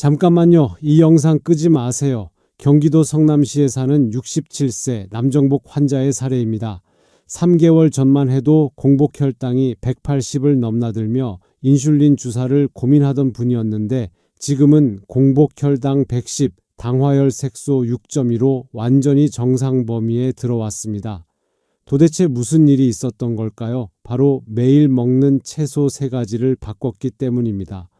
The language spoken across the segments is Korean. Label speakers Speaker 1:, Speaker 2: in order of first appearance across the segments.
Speaker 1: 잠깐만요. 이 영상 끄지 마세요. 경기도 성남시에 사는 67세 남정복 환자의 사례입니다. 3개월 전만 해도 공복 혈당이 180을 넘나들며 인슐린 주사를 고민하던 분이었는데 지금은 공복 혈당 110, 당화혈 색소 6.2로 완전히 정상 범위에 들어왔습니다. 도대체 무슨 일이 있었던 걸까요? 바로 매일 먹는 채소 3가지를 바꿨기 때문입니다.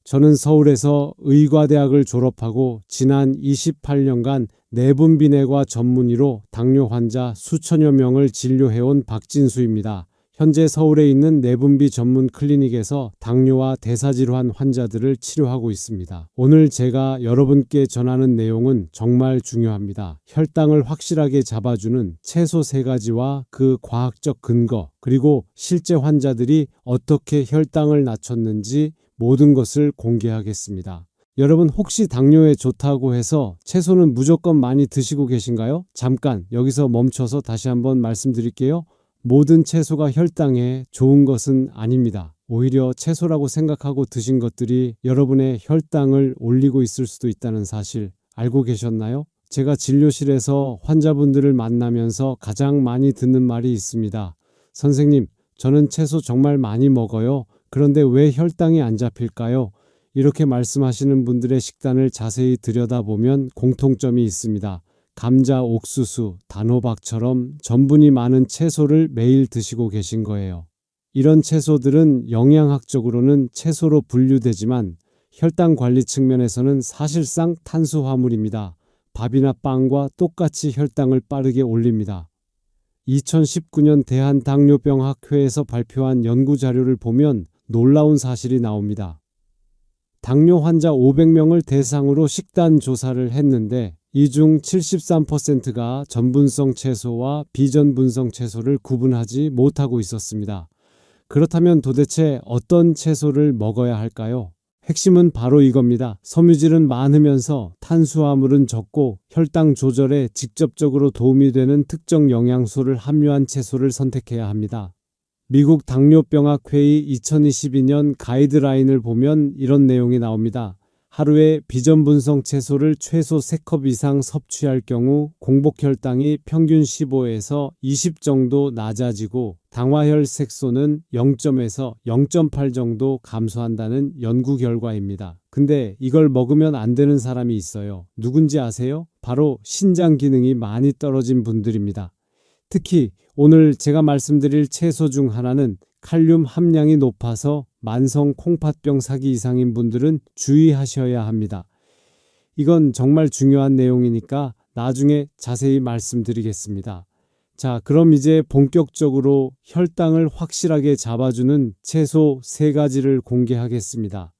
Speaker 1: 저는 서울에서 의과대학을 졸업하고 지난 28년간 내분비내과 전문의로 당뇨 환자 수천여 명을 진료해온 박진수입니다. 현재 서울에 있는 내분비 전문 클리닉에서 당뇨와 대사질환 환자들을 치료하고 있습니다. 오늘 제가 여러분께 전하는 내용은 정말 중요합니다. 혈당을 확실하게 잡아주는 채소 3가지와 그 과학적 근거, 그리고 실제 환자들이 어떻게 혈당을 낮췄는지 모든 것을 공개하겠습니다. 여러분, 혹시 당뇨에 좋다고 해서 채소는 무조건 많이 드시고 계신가요? 잠깐 여기서 멈춰서 다시 한번 말씀드릴게요. 모든 채소가 혈당에 좋은 것은 아닙니다. 오히려 채소라고 생각하고 드신 것들이 여러분의 혈당을 올리고 있을 수도 있다는 사실 알고 계셨나요? 제가 진료실에서 환자분들을 만나면서 가장 많이 듣는 말이 있습니다. 선생님, 저는 채소 정말 많이 먹어요. 그런데 왜 혈당이 안 잡힐까요? 이렇게 말씀하시는 분들의 식단을 자세히 들여다보면 공통점이 있습니다. 감자, 옥수수, 단호박처럼 전분이 많은 채소를 매일 드시고 계신 거예요. 이런 채소들은 영양학적으로는 채소로 분류되지만 혈당 관리 측면에서는 사실상 탄수화물입니다. 밥이나 빵과 똑같이 혈당을 빠르게 올립니다. 2019년 대한당뇨병학회에서 발표한 연구자료를 보면 놀라운 사실이 나옵니다. 당뇨 환자 500명을 대상으로 식단 조사를 했는데 이 중 73%가 전분성 채소와 비전분성 채소를 구분하지 못하고 있었습니다. 그렇다면 도대체 어떤 채소를 먹어야 할까요? 핵심은 바로 이겁니다. 섬유질은 많으면서 탄수화물은 적고 혈당 조절에 직접적으로 도움이 되는 특정 영양소를 함유한 채소를 선택해야 합니다. 미국 당뇨병학회의 2022년 가이드라인을 보면 이런 내용이 나옵니다. 하루에 비전분성 채소를 최소 3컵 이상 섭취할 경우 공복 혈당이 평균 15에서 20 정도 낮아지고 당화혈 색소는 0.에서 0.8 정도 감소한다는 연구 결과입니다. 근데 이걸 먹으면 안 되는 사람이 있어요. 누군지 아세요? 바로 신장 기능이 많이 떨어진 분들입니다. 특히 오늘 제가 말씀드릴 채소 중 하나는 칼륨 함량이 높아서 만성 콩팥병 사기 이상인 분들은 주의하셔야 합니다. 이건 정말 중요한 내용이니까 나중에 자세히 말씀드리겠습니다. 자, 그럼 이제 본격적으로 혈당을 확실하게 잡아주는 채소 3가지를 공개하겠습니다.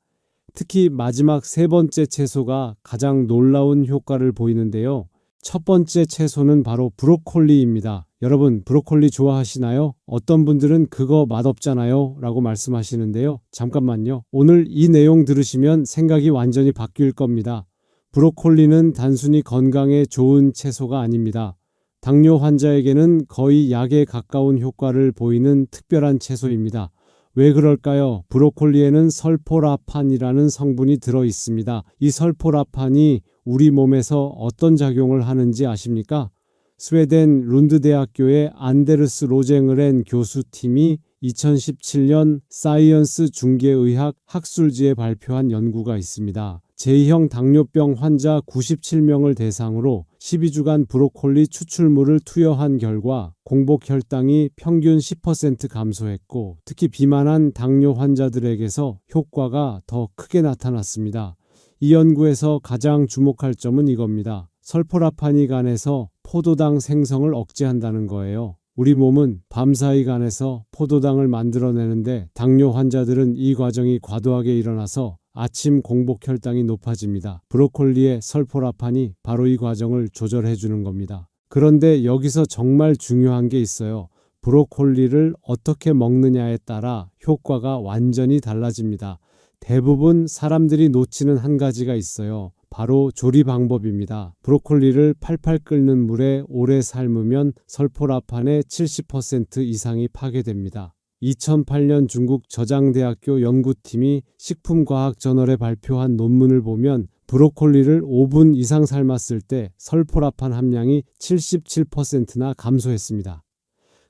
Speaker 1: 특히 마지막 3번째 채소가 가장 놀라운 효과를 보이는데요. 첫 번째 채소는 바로 브로콜리입니다. 여러분, 브로콜리 좋아하시나요? 어떤 분들은 그거 맛없잖아요 라고 말씀하시는데요. 잠깐만요. 오늘 이 내용 들으시면 생각이 완전히 바뀔 겁니다. 브로콜리는 단순히 건강에 좋은 채소가 아닙니다. 당뇨 환자에게는 거의 약에 가까운 효과를 보이는 특별한 채소입니다. 왜 그럴까요? 브로콜리에는 설포라판이라는 성분이 들어 있습니다. 이 설포라판이 우리 몸에서 어떤 작용을 하는지 아십니까? 스웨덴 룬드 대학교의 안데르스 로쟁으렌 교수팀이 2017년 사이언스 중개의학 학술지에 발표한 연구가 있습니다. 제2형 당뇨병 환자 97명을 대상으로 12주간 브로콜리 추출물을 투여한 결과 공복 혈당이 평균 10% 감소했고 특히 비만한 당뇨 환자들에게서 효과가 더 크게 나타났습니다. 이 연구에서 가장 주목할 점은 이겁니다. 설포라판이 간에서 포도당 생성을 억제한다는 거예요. 우리 몸은 밤사이 간에서 포도당을 만들어내는데 당뇨 환자들은 이 과정이 과도하게 일어나서 아침 공복 혈당이 높아집니다. 브로콜리의 설포라판이 바로 이 과정을 조절해 주는 겁니다. 그런데 여기서 정말 중요한 게 있어요. 브로콜리를 어떻게 먹느냐에 따라 효과가 완전히 달라집니다. 대부분 사람들이 놓치는 한 가지가 있어요. 바로 조리 방법입니다. 브로콜리를 팔팔 끓는 물에 오래 삶으면 설포라판의 70% 이상이 파괴됩니다. 2008년 중국 저장대학교 연구팀이 식품과학저널에 발표한 논문을 보면 브로콜리를 5분 이상 삶았을 때 설포라판 함량이 77%나 감소했습니다.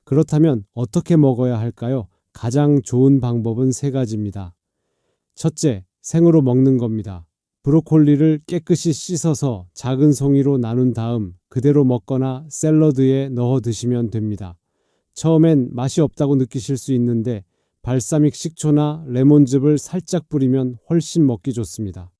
Speaker 1: 그렇다면 어떻게 먹어야 할까요? 가장 좋은 방법은 세 가지입니다. 첫째, 생으로 먹는 겁니다. 브로콜리를 깨끗이 씻어서 작은 송이로 나눈 다음 그대로 먹거나 샐러드에 넣어 드시면 됩니다. 처음엔 맛이 없다고 느끼실 수 있는데 발사믹 식초나 레몬즙을 살짝 뿌리면 훨씬 먹기 좋습니다.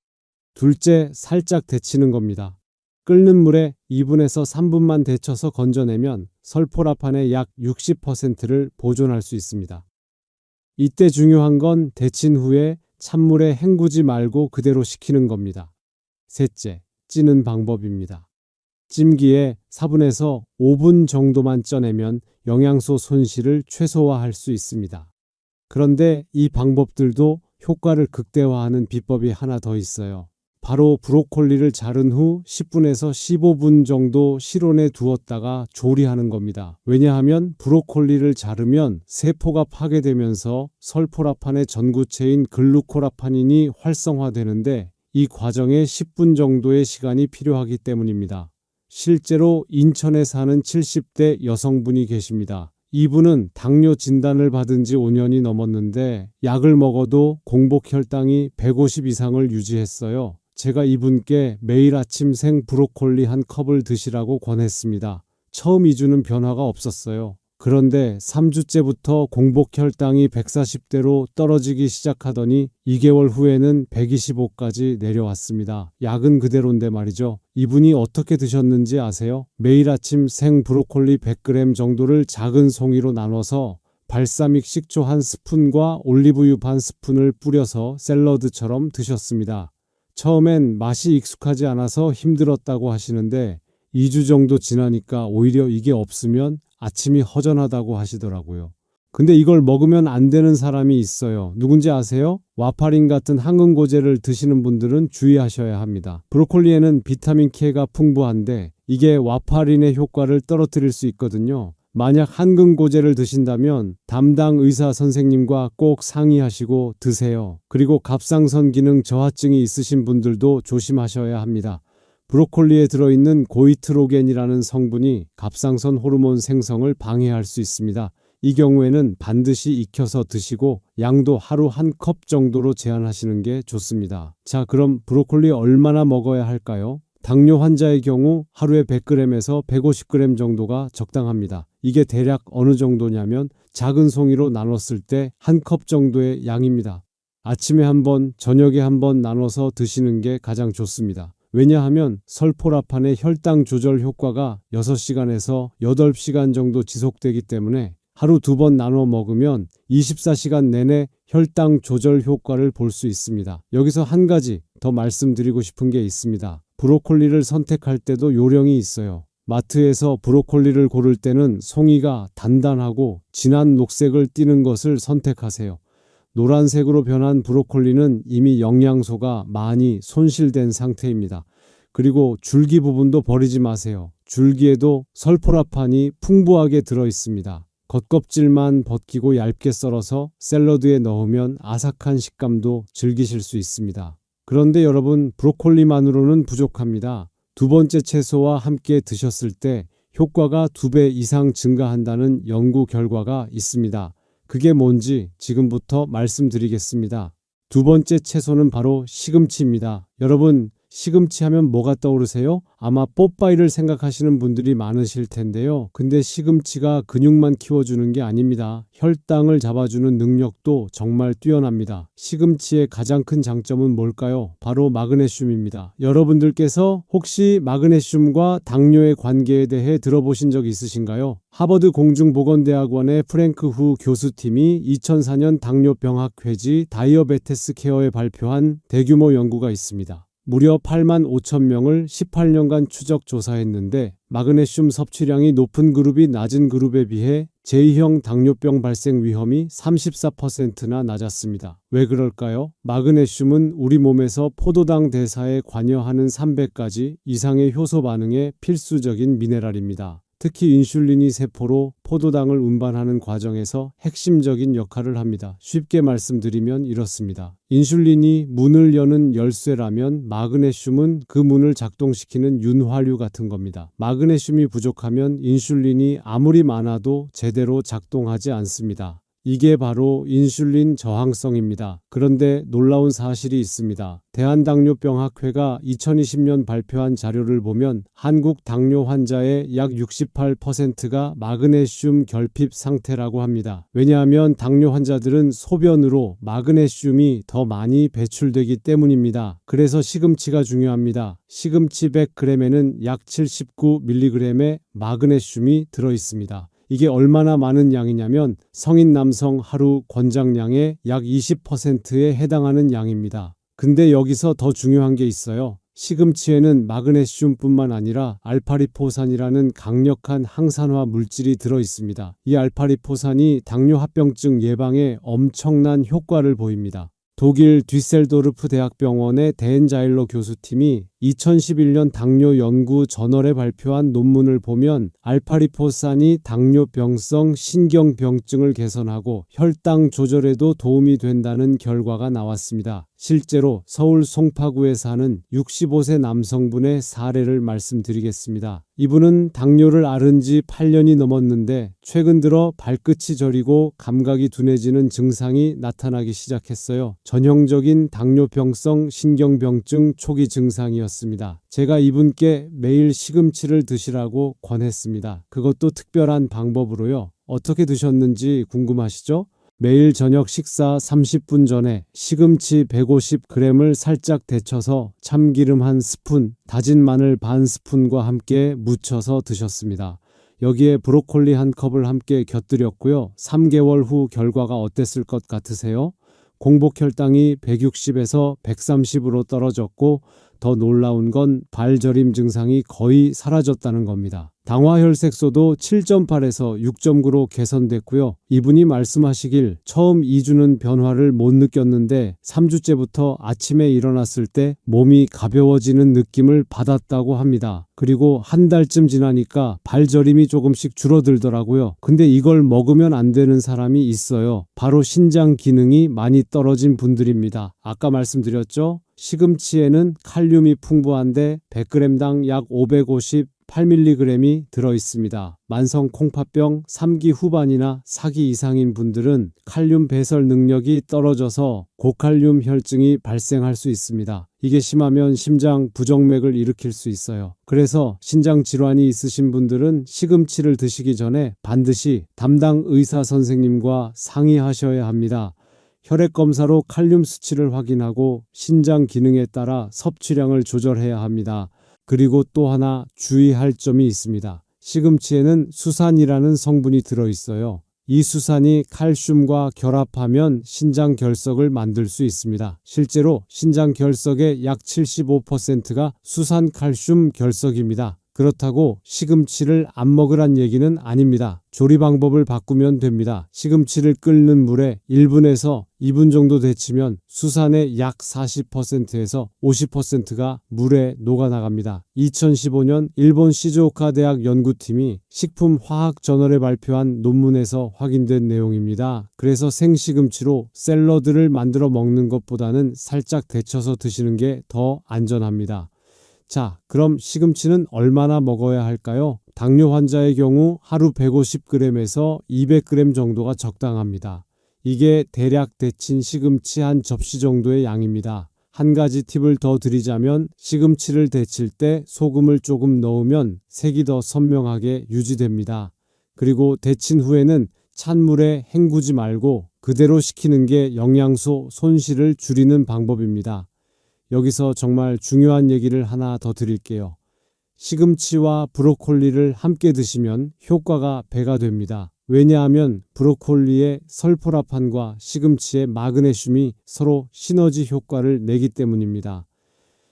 Speaker 1: 둘째, 살짝 데치는 겁니다. 끓는 물에 2분에서 3분만 데쳐서 건져내면 설포라판의 약 60%를 보존할 수 있습니다. 이때 중요한 건 데친 후에 찬물에 헹구지 말고 그대로 식히는 겁니다. 셋째, 찌는 방법입니다. 찜기에 4분에서 5분 정도만 쪄내면 영양소 손실을 최소화할 수 있습니다. 그런데 이 방법들도 효과를 극대화하는 비법이 하나 더 있어요. 바로 브로콜리를 자른 후 10분에서 15분 정도 실온에 두었다가 조리하는 겁니다. 왜냐하면 브로콜리를 자르면 세포가 파괴되면서 설포라판의 전구체인 글루코라파닌이 활성화되는데 이 과정에 10분 정도의 시간이 필요하기 때문입니다. 실제로 인천에 사는 70대 여성분이 계십니다. 이분은 당뇨 진단을 받은 지 5년이 넘었는데 약을 먹어도 공복 혈당이 150 이상을 유지했어요. 제가 이분께 매일 아침 생 브로콜리 한 컵을 드시라고 권했습니다. 처음 2주는 변화가 없었어요. 그런데 3주째부터 공복 혈당이 140대로 떨어지기 시작하더니 2개월 후에는 125까지 내려왔습니다. 약은 그대로인데 말이죠. 이분이 어떻게 드셨는지 아세요? 매일 아침 생 브로콜리 100g 정도를 작은 송이로 나눠서 발사믹 식초 한 스푼과 올리브유 반 스푼을 뿌려서 샐러드처럼 드셨습니다. 처음엔 맛이 익숙하지 않아서 힘들었다고 하시는데 2주 정도 지나니까 오히려 이게 없으면 아침이 허전하다고 하시더라고요. 근데 이걸 먹으면 안 되는 사람이 있어요. 누군지 아세요? 와파린 같은 항근고제를 드시는 분들은 주의하셔야 합니다. 브로콜리에는 비타민 K가 풍부한데 이게 와파린의 효과를 떨어뜨릴 수 있거든요. 만약 항근고제를 드신다면 담당 의사 선생님과 꼭 상의하시고 드세요. 그리고 갑상선 기능 저하증이 있으신 분들도 조심하셔야 합니다. 브로콜리에 들어있는 고이트로겐이라는 성분이 갑상선 호르몬 생성을 방해할 수 있습니다. 이 경우에는 반드시 익혀서 드시고 양도 하루 한 컵 정도로 제한하시는 게 좋습니다. 자, 그럼 브로콜리 얼마나 먹어야 할까요? 당뇨 환자의 경우 하루에 100g에서 150g 정도가 적당합니다. 이게 대략 어느 정도냐면 작은 송이로 나눴을 때 한 컵 정도의 양입니다. 아침에 한 번, 저녁에 한 번 나눠서 드시는 게 가장 좋습니다. 왜냐하면 설포라판의 혈당 조절 효과가 6시간에서 8시간 정도 지속되기 때문에 하루 2번 나눠 먹으면 24시간 내내 혈당 조절 효과를 볼 수 있습니다. 여기서 한 가지 더 말씀드리고 싶은 게 있습니다. 브로콜리를 선택할 때도 요령이 있어요. 마트에서 브로콜리를 고를 때는 송이가 단단하고 진한 녹색을 띠는 것을 선택하세요. 노란색으로 변한 브로콜리는 이미 영양소가 많이 손실된 상태입니다. 그리고 줄기 부분도 버리지 마세요. 줄기에도 설포라판이 풍부하게 들어 있습니다. 겉껍질만 벗기고 얇게 썰어서 샐러드에 넣으면 아삭한 식감도 즐기실 수 있습니다. 그런데 여러분, 브로콜리만으로는 부족합니다. 두 번째 채소와 함께 드셨을 때 효과가 2배 이상 증가한다는 연구 결과가 있습니다. 그게 뭔지 지금부터 말씀드리겠습니다. 두 번째 채소는 바로 시금치입니다. 여러분, 시금치 하면 뭐가 떠오르세요? 아마 뽀빠이를 생각하시는 분들이 많으실 텐데요. 근데 시금치가 근육만 키워주는 게 아닙니다. 혈당을 잡아주는 능력도 정말 뛰어납니다. 시금치의 가장 큰 장점은 뭘까요? 바로 마그네슘입니다. 여러분들께서 혹시 마그네슘과 당뇨의 관계에 대해 들어보신 적 있으신가요? 하버드 공중보건대학원의 프랭크 후 교수팀이 2004년 당뇨병학 회지 다이어베테스 케어에 발표한 대규모 연구가 있습니다. 무려 8만 5천 명을 18년간 추적 조사했는데 마그네슘 섭취량이 높은 그룹이 낮은 그룹에 비해 제2형 당뇨병 발생 위험이 34%나 낮았습니다. 왜 그럴까요? 마그네슘은 우리 몸에서 포도당 대사에 관여하는 300가지 이상의 효소 반응에 필수적인 미네랄입니다. 특히 인슐린이 세포로 포도당을 운반하는 과정에서 핵심적인 역할을 합니다. 쉽게 말씀드리면 이렇습니다. 인슐린이 문을 여는 열쇠라면 마그네슘은 그 문을 작동시키는 윤활유 같은 겁니다. 마그네슘이 부족하면 인슐린이 아무리 많아도 제대로 작동하지 않습니다. 이게 바로 인슐린 저항성입니다. 그런데 놀라운 사실이 있습니다. 대한당뇨병학회가 2020년 발표한 자료를 보면 한국 당뇨 환자의 약 68%가 마그네슘 결핍 상태라고 합니다. 왜냐하면 당뇨 환자들은 소변으로 마그네슘이 더 많이 배출되기 때문입니다. 그래서 시금치가 중요합니다. 시금치 100g에는 약 79mg의 마그네슘이 들어있습니다. 이게 얼마나 많은 양이냐면 성인 남성 하루 권장량의 약 20%에 해당하는 양입니다. 근데 여기서 더 중요한 게 있어요. 시금치에는 마그네슘뿐만 아니라 알파리포산이라는 강력한 항산화 물질이 들어 있습니다. 이 알파리포산이 당뇨합병증 예방에 엄청난 효과를 보입니다. 독일 뒤셀도르프 대학병원의 댄자일러 교수팀이 2011년 당뇨 연구 저널에 발표한 논문을 보면 알파리포산이 당뇨병성 신경병증을 개선하고 혈당 조절에도 도움이 된다는 결과가 나왔습니다. 실제로 서울 송파구에 사는 65세 남성분의 사례를 말씀드리겠습니다. 이분은 당뇨를 앓은 지 8년이 넘었는데 최근 들어 발끝이 저리고 감각이 둔해지는 증상이 나타나기 시작했어요. 전형적인 당뇨병성 신경병증 초기 증상이었습니다. 제가 이분께 매일 시금치를 드시라고 권했습니다. 그것도 특별한 방법으로요. 어떻게 드셨는지 궁금하시죠? 매일 저녁 식사 30분 전에 시금치 150g을 살짝 데쳐서 참기름 한 스푼, 다진 마늘 반 스푼과 함께 무쳐서 드셨습니다. 여기에 브로콜리 한 컵을 함께 곁들였고요. 3개월 후 결과가 어땠을 것 같으세요? 공복 혈당이 160에서 130으로 떨어졌고 더 놀라운 건 발저림 증상이 거의 사라졌다는 겁니다. 당화혈색소도 7.8에서 6.9로 개선됐고요. 이분이 말씀하시길 처음 2주는 변화를 못 느꼈는데 3주째부터 아침에 일어났을 때 몸이 가벼워지는 느낌을 받았다고 합니다. 그리고 한 달쯤 지나니까 발저림이 조금씩 줄어들더라고요. 근데 이걸 먹으면 안 되는 사람이 있어요. 바로 신장 기능이 많이 떨어진 분들입니다. 아까 말씀드렸죠? 시금치에는 칼륨이 풍부한데 100g당 약 558mg이 들어있습니다. 만성 콩팥병 3기 후반이나 4기 이상인 분들은 칼륨 배설 능력이 떨어져서 고칼륨 혈증이 발생할 수 있습니다. 이게 심하면 심장 부정맥을 일으킬 수 있어요. 그래서 신장 질환이 있으신 분들은 시금치를 드시기 전에 반드시 담당 의사 선생님과 상의하셔야 합니다. 혈액검사로 칼륨 수치를 확인하고 신장 기능에 따라 섭취량을 조절해야 합니다. 그리고 또 하나 주의할 점이 있습니다. 시금치에는 수산이라는 성분이 들어있어요. 이 수산이 칼슘과 결합하면 신장 결석을 만들 수 있습니다. 실제로 신장 결석의 약 75%가 수산 칼슘 결석입니다. 그렇다고 시금치를 안 먹으란 얘기는 아닙니다. 조리 방법을 바꾸면 됩니다. 시금치를 끓는 물에 1분에서 2분 정도 데치면 수산의 약 40%에서 50%가 물에 녹아나갑니다. 2015년 일본 시즈오카 대학 연구팀이 식품화학저널에 발표한 논문에서 확인된 내용입니다. 그래서 생시금치로 샐러드를 만들어 먹는 것보다는 살짝 데쳐서 드시는 게 더 안전합니다. 자, 그럼 시금치는 얼마나 먹어야 할까요? 당뇨 환자의 경우 하루 150g에서 200g 정도가 적당합니다. 이게 대략 데친 시금치 한 접시 정도의 양입니다. 한 가지 팁을 더 드리자면 시금치를 데칠 때 소금을 조금 넣으면 색이 더 선명하게 유지됩니다. 그리고 데친 후에는 찬물에 헹구지 말고 그대로 식히는 게 영양소 손실을 줄이는 방법입니다. 여기서 정말 중요한 얘기를 하나 더 드릴게요. 시금치와 브로콜리를 함께 드시면 효과가 배가 됩니다. 왜냐하면 브로콜리의 설포라판과 시금치의 마그네슘이 서로 시너지 효과를 내기 때문입니다.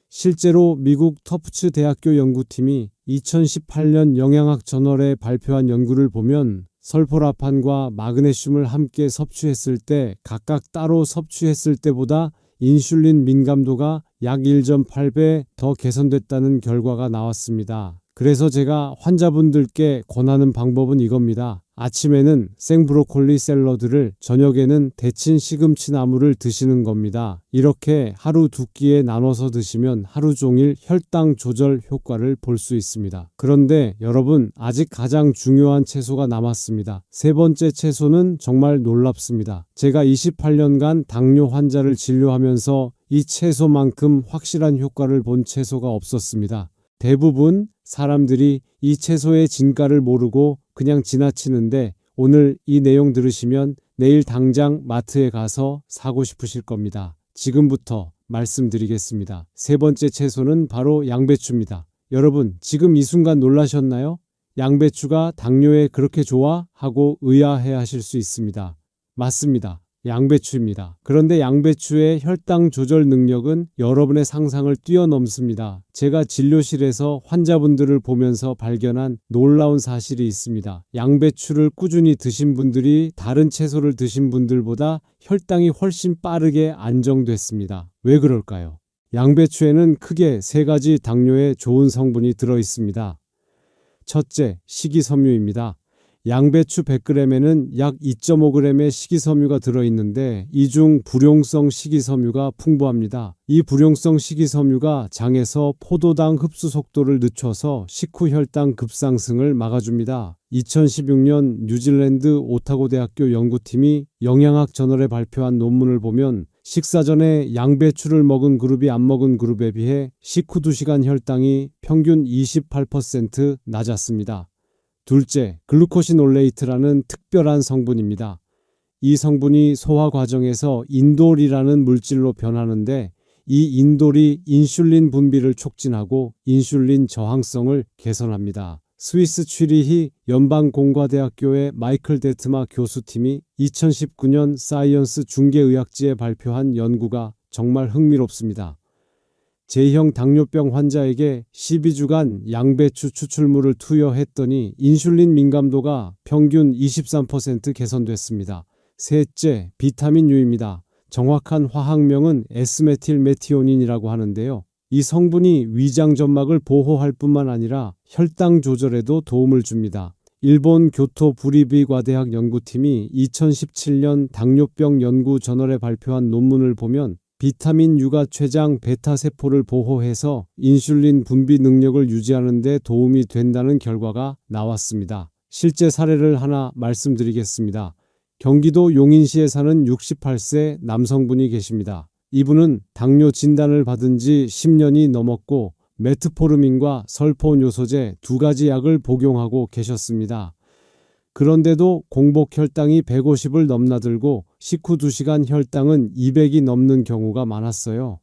Speaker 1: 실제로 미국 터프츠 대학교 연구팀이 2018년 영양학 저널에 발표한 연구를 보면 설포라판과 마그네슘을 함께 섭취했을 때 각각 따로 섭취했을 때보다 인슐린 민감도가 약 1.8배 더 개선됐다는 결과가 나왔습니다. 그래서 제가 환자분들께 권하는 방법은 이겁니다. 아침에는 생브로콜리 샐러드를, 저녁에는 데친 시금치 나물을 드시는 겁니다. 이렇게 하루 두 끼에 나눠서 드시면 하루 종일 혈당 조절 효과를 볼 수 있습니다. 그런데 여러분, 아직 가장 중요한 채소가 남았습니다. 세 번째 채소는 정말 놀랍습니다. 제가 28년간 당뇨 환자를 진료하면서 이 채소만큼 확실한 효과를 본 채소가 없었습니다. 대부분 사람들이 이 채소의 진가를 모르고 그냥 지나치는데, 오늘 이 내용 들으시면 내일 당장 마트에 가서 사고 싶으실 겁니다. 지금부터 말씀드리겠습니다. 세 번째 채소는 바로 양배추입니다. 여러분, 지금 이 순간 놀라셨나요? 양배추가 당뇨에 그렇게 좋아? 하고 의아해 하실 수 있습니다. 맞습니다. 양배추입니다. 그런데 양배추의 혈당 조절 능력은 여러분의 상상을 뛰어넘습니다. 제가 진료실에서 환자분들을 보면서 발견한 놀라운 사실이 있습니다. 양배추를 꾸준히 드신 분들이 다른 채소를 드신 분들보다 혈당이 훨씬 빠르게 안정됐습니다. 왜 그럴까요? 양배추에는 크게 세 가지 당뇨에 좋은 성분이 들어 있습니다. 첫째, 식이섬유입니다. 양배추 100g에는 약 2.5g의 식이섬유가 들어있는데, 이 중 불용성 식이섬유가 풍부합니다. 이 불용성 식이섬유가 장에서 포도당 흡수 속도를 늦춰서 식후 혈당 급상승을 막아줍니다. 2016년 뉴질랜드 오타고 대학교 연구팀이 영양학 저널에 발표한 논문을 보면 식사 전에 양배추를 먹은 그룹이 안 먹은 그룹에 비해 식후 2시간 혈당이 평균 28% 낮았습니다. 둘째, 글루코시놀레이트라는 특별한 성분입니다. 이 성분이 소화 과정에서 인돌이라는 물질로 변하는데, 이 인돌이 인슐린 분비를 촉진하고 인슐린 저항성을 개선합니다. 스위스 취리히 연방공과대학교의 마이클 데트마 교수팀이 2019년 사이언스 중개의학지에 발표한 연구가 정말 흥미롭습니다. J형 당뇨병 환자에게 12주간 양배추 추출물을 투여했더니 인슐린 민감도가 평균 23% 개선됐습니다. 셋째, 비타민 U입니다. 정확한 화학명은 S메틸메티오닌이라고 하는데요. 이 성분이 위장 점막을 보호할 뿐만 아니라 혈당 조절에도 도움을 줍니다. 일본 교토 부리비과대학 연구팀이 2017년 당뇨병 연구 저널에 발표한 논문을 보면 비타민 U가 췌장 베타세포를 보호해서 인슐린 분비 능력을 유지하는 데 도움이 된다는 결과가 나왔습니다. 실제 사례를 하나 말씀드리겠습니다. 경기도 용인시에 사는 68세 남성분이 계십니다. 이분은 당뇨 진단을 받은 지 10년이 넘었고 메트포르민과 설포뇨소제 두 가지 약을 복용하고 계셨습니다. 그런데도 공복 혈당이 150을 넘나들고 식후 2시간 혈당은 200이 넘는 경우가 많았어요.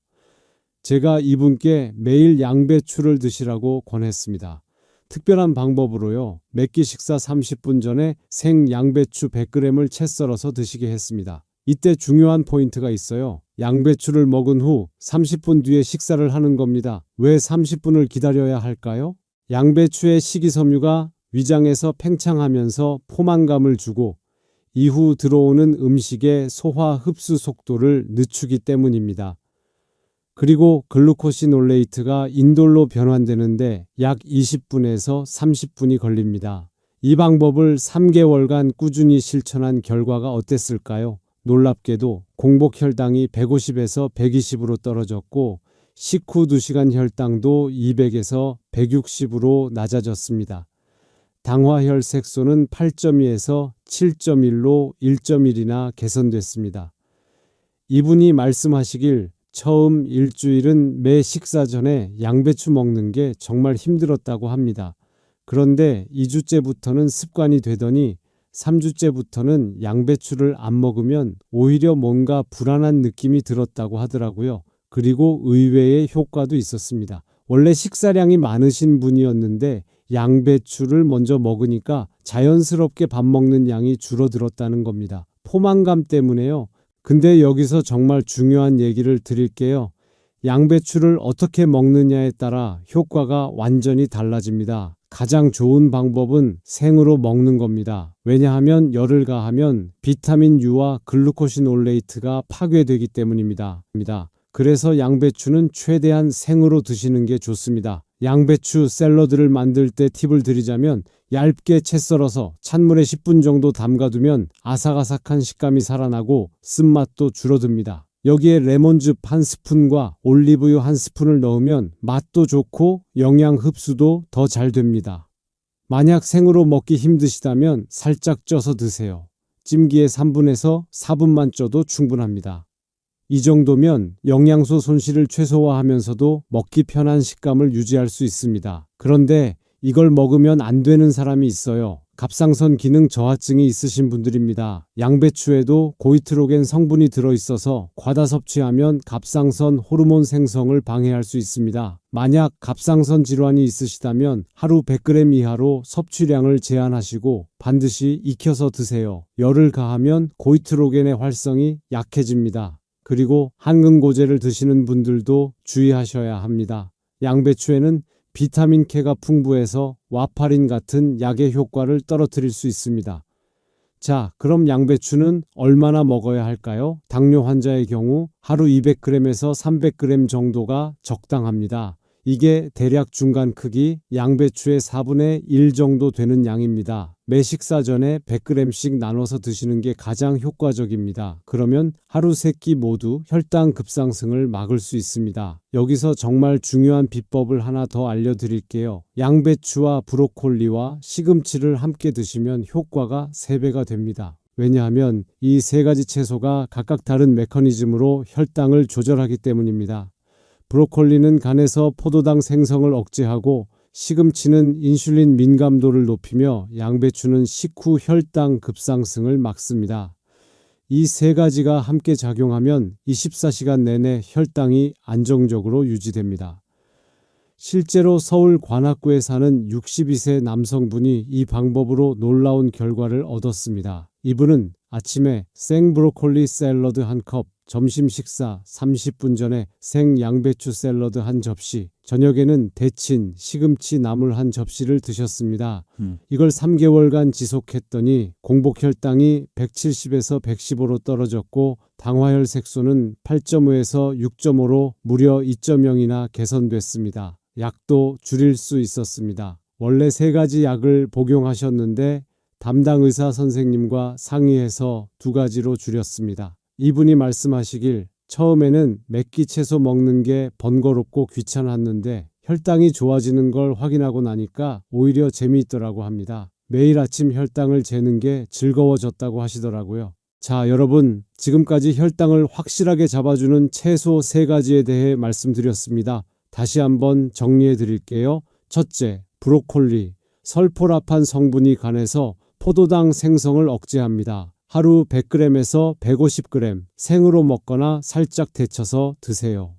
Speaker 1: 제가 이분께 매일 양배추를 드시라고 권했습니다. 특별한 방법으로요. 매끼 식사 30분 전에 생 양배추 100g을 채 썰어서 드시게 했습니다. 이때 중요한 포인트가 있어요. 양배추를 먹은 후 30분 뒤에 식사를 하는 겁니다. 왜 30분을 기다려야 할까요? 양배추의 식이섬유가 위장에서 팽창하면서 포만감을 주고 이후 들어오는 음식의 소화 흡수 속도를 늦추기 때문입니다. 그리고 글루코시놀레이트가 인돌로 변환되는데 약 20분에서 30분이 걸립니다. 이 방법을 3개월간 꾸준히 실천한 결과가 어땠을까요? 놀랍게도 공복 혈당이 150에서 120으로 떨어졌고 식후 2시간 혈당도 200에서 160으로 낮아졌습니다. 당화혈색소는 8.2에서 7.1로 1.1이나 개선됐습니다. 이분이 말씀하시길 처음 일주일은 매 식사 전에 양배추 먹는 게 정말 힘들었다고 합니다. 그런데 2주째부터는 습관이 되더니 3주째부터는 양배추를 안 먹으면 오히려 뭔가 불안한 느낌이 들었다고 하더라고요. 그리고 의외의 효과도 있었습니다. 원래 식사량이 많으신 분이었는데 양배추를 먼저 먹으니까 자연스럽게 밥 먹는 양이 줄어들었다는 겁니다. 포만감 때문에요. 근데 여기서 정말 중요한 얘기를 드릴게요. 양배추를 어떻게 먹느냐에 따라 효과가 완전히 달라집니다. 가장 좋은 방법은 생으로 먹는 겁니다. 왜냐하면 열을 가하면 비타민 U와 글루코시놀레이트가 파괴되기 때문입니다. 그래서 양배추는 최대한 생으로 드시는 게 좋습니다. 양배추 샐러드를 만들 때 팁을 드리자면 얇게 채 썰어서 찬물에 10분 정도 담가두면 아삭아삭한 식감이 살아나고 쓴맛도 줄어듭니다. 여기에 레몬즙 한 스푼과 올리브유 한 스푼을 넣으면 맛도 좋고 영양 흡수도 더 잘 됩니다. 만약 생으로 먹기 힘드시다면 살짝 쪄서 드세요. 찜기에 3분에서 4분만 쪄도 충분합니다. 이 정도면 영양소 손실을 최소화하면서도 먹기 편한 식감을 유지할 수 있습니다. 그런데 이걸 먹으면 안 되는 사람이 있어요. 갑상선 기능 저하증이 있으신 분들입니다. 양배추에도 고이트로겐 성분이 들어있어서 과다 섭취하면 갑상선 호르몬 생성을 방해할 수 있습니다. 만약 갑상선 질환이 있으시다면 하루 100g 이하로 섭취량을 제한하시고 반드시 익혀서 드세요. 열을 가하면 고이트로겐의 활성이 약해집니다. 그리고 항응고제를 드시는 분들도 주의하셔야 합니다. 양배추에는 비타민 K가 풍부해서 와파린 같은 약의 효과를 떨어뜨릴 수 있습니다. 자, 그럼 양배추는 얼마나 먹어야 할까요? 당뇨 환자의 경우 하루 200g에서 300g 정도가 적당합니다. 이게 대략 중간 크기 양배추의 4분의 1 정도 되는 양입니다. 매 식사 전에 100g씩 나눠서 드시는 게 가장 효과적입니다. 그러면 하루 3끼 모두 혈당 급상승을 막을 수 있습니다. 여기서 정말 중요한 비법을 하나 더 알려드릴게요. 양배추와 브로콜리와 시금치를 함께 드시면 효과가 3배가 됩니다. 왜냐하면 이 세 가지 채소가 각각 다른 메커니즘으로 혈당을 조절하기 때문입니다. 브로콜리는 간에서 포도당 생성을 억제하고 시금치는 인슐린 민감도를 높이며 양배추는 식후 혈당 급상승을 막습니다. 이 세 가지가 함께 작용하면 24시간 내내 혈당이 안정적으로 유지됩니다. 실제로 서울 관악구에 사는 62세 남성분이 이 방법으로 놀라운 결과를 얻었습니다. 이분은 아침에 생 브로콜리 샐러드 한 컵, 점심 식사 30분 전에 생 양배추 샐러드 한 접시, 저녁에는 데친 시금치 나물 한 접시를 드셨습니다. 이걸 3개월간 지속했더니 공복 혈당이 170에서 115로 떨어졌고 당화혈 색소는 8.5에서 6.5로 무려 2.0이나 개선됐습니다. 약도 줄일 수 있었습니다. 원래 3가지 약을 복용하셨는데 담당 의사 선생님과 상의해서 2가지로 줄였습니다. 이분이 말씀하시길 처음에는 맵기 채소 먹는 게 번거롭고 귀찮았는데 혈당이 좋아지는 걸 확인하고 나니까 오히려 재미있더라고 합니다. 매일 아침 혈당을 재는 게 즐거워졌다고 하시더라고요. 자, 여러분, 지금까지 혈당을 확실하게 잡아주는 채소 3가지에 대해 말씀드렸습니다. 다시 한번 정리해 드릴게요. 첫째, 브로콜리. 설포라판 성분이 간에서 포도당 생성을 억제합니다. 하루 100g에서 150g 생으로 먹거나 살짝 데쳐서 드세요.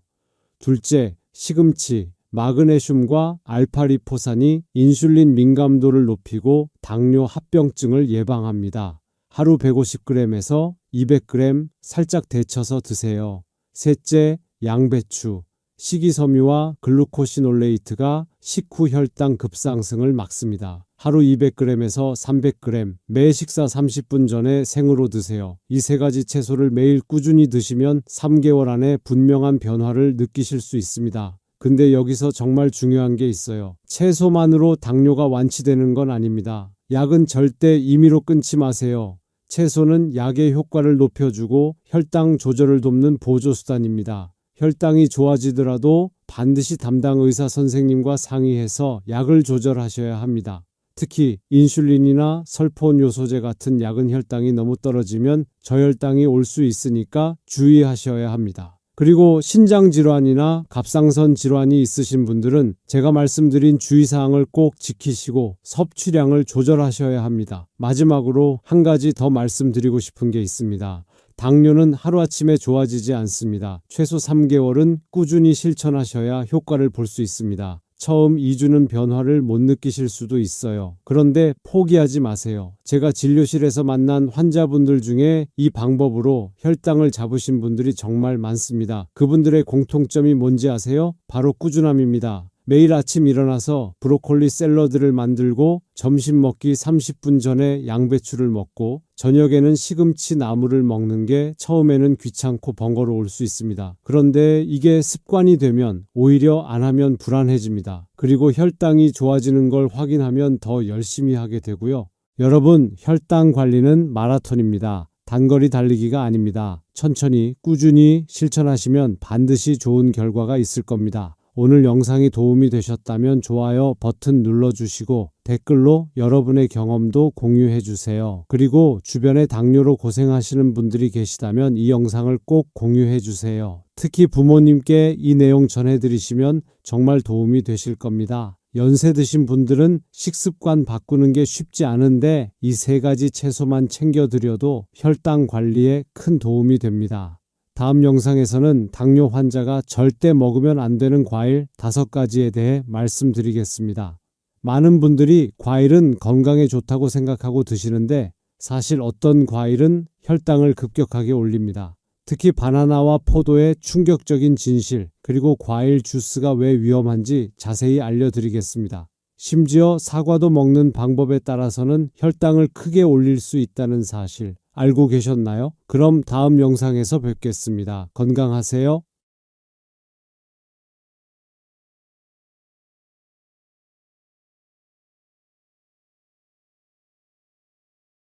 Speaker 1: 둘째, 시금치. 마그네슘과 알파리포산이 인슐린 민감도를 높이고 당뇨 합병증을 예방합니다. 하루 150g에서 200g 살짝 데쳐서 드세요. 셋째, 양배추. 식이섬유와 글루코시놀레이트가 식후 혈당 급상승을 막습니다. 하루 200g에서 300g, 매 식사 30분 전에 생으로 드세요. 이 3가지 채소를 매일 꾸준히 드시면 3개월 안에 분명한 변화를 느끼실 수 있습니다. 근데 여기서 정말 중요한 게 있어요. 채소만으로 당뇨가 완치되는 건 아닙니다. 약은 절대 임의로 끊지 마세요. 채소는 약의 효과를 높여주고 혈당 조절을 돕는 보조수단입니다. 혈당이 좋아지더라도 반드시 담당 의사 선생님과 상의해서 약을 조절하셔야 합니다. 특히 인슐린이나 설폰 요소제 같은 약은 혈당이 너무 떨어지면 저혈당이 올 수 있으니까 주의하셔야 합니다. 그리고 신장질환이나 갑상선 질환이 있으신 분들은 제가 말씀드린 주의사항을 꼭 지키시고 섭취량을 조절하셔야 합니다. 마지막으로 한 가지 더 말씀드리고 싶은 게 있습니다. 당뇨는 하루아침에 좋아지지 않습니다. 최소 3개월은 꾸준히 실천하셔야 효과를 볼 수 있습니다. 처음 2주는 변화를 못 느끼실 수도 있어요. 그런데 포기하지 마세요. 제가 진료실에서 만난 환자분들 중에 이 방법으로 혈당을 잡으신 분들이 정말 많습니다. 그분들의 공통점이 뭔지 아세요? 바로 꾸준함입니다. 매일 아침 일어나서 브로콜리 샐러드를 만들고 점심 먹기 30분 전에 양배추를 먹고 저녁에는 시금치 나물을 먹는 게 처음에는 귀찮고 번거로울 수 있습니다. 그런데 이게 습관이 되면 오히려 안 하면 불안해집니다. 그리고 혈당이 좋아지는 걸 확인하면 더 열심히 하게 되고요. 여러분, 혈당 관리는 마라톤입니다. 단거리 달리기가 아닙니다. 천천히 꾸준히 실천하시면 반드시 좋은 결과가 있을 겁니다. 오늘 영상이 도움이 되셨다면 좋아요 버튼 눌러주시고 댓글로 여러분의 경험도 공유해주세요. 그리고 주변에 당뇨로 고생하시는 분들이 계시다면 이 영상을 꼭 공유해주세요. 특히 부모님께 이 내용 전해드리시면 정말 도움이 되실 겁니다. 연세 드신 분들은 식습관 바꾸는 게 쉽지 않은데 이 3가지 채소만 챙겨드려도 혈당 관리에 큰 도움이 됩니다. 다음 영상에서는 당뇨 환자가 절대 먹으면 안 되는 과일 5가지에 대해 말씀드리겠습니다. 많은 분들이 과일은 건강에 좋다고 생각하고 드시는데 사실 어떤 과일은 혈당을 급격하게 올립니다. 특히 바나나와 포도의 충격적인 진실, 그리고 과일 주스가 왜 위험한지 자세히 알려드리겠습니다. 심지어 사과도 먹는 방법에 따라서는 혈당을 크게 올릴 수 있다는 사실 알고 계셨나요? 그럼 다음 영상에서 뵙겠습니다. 건강하세요.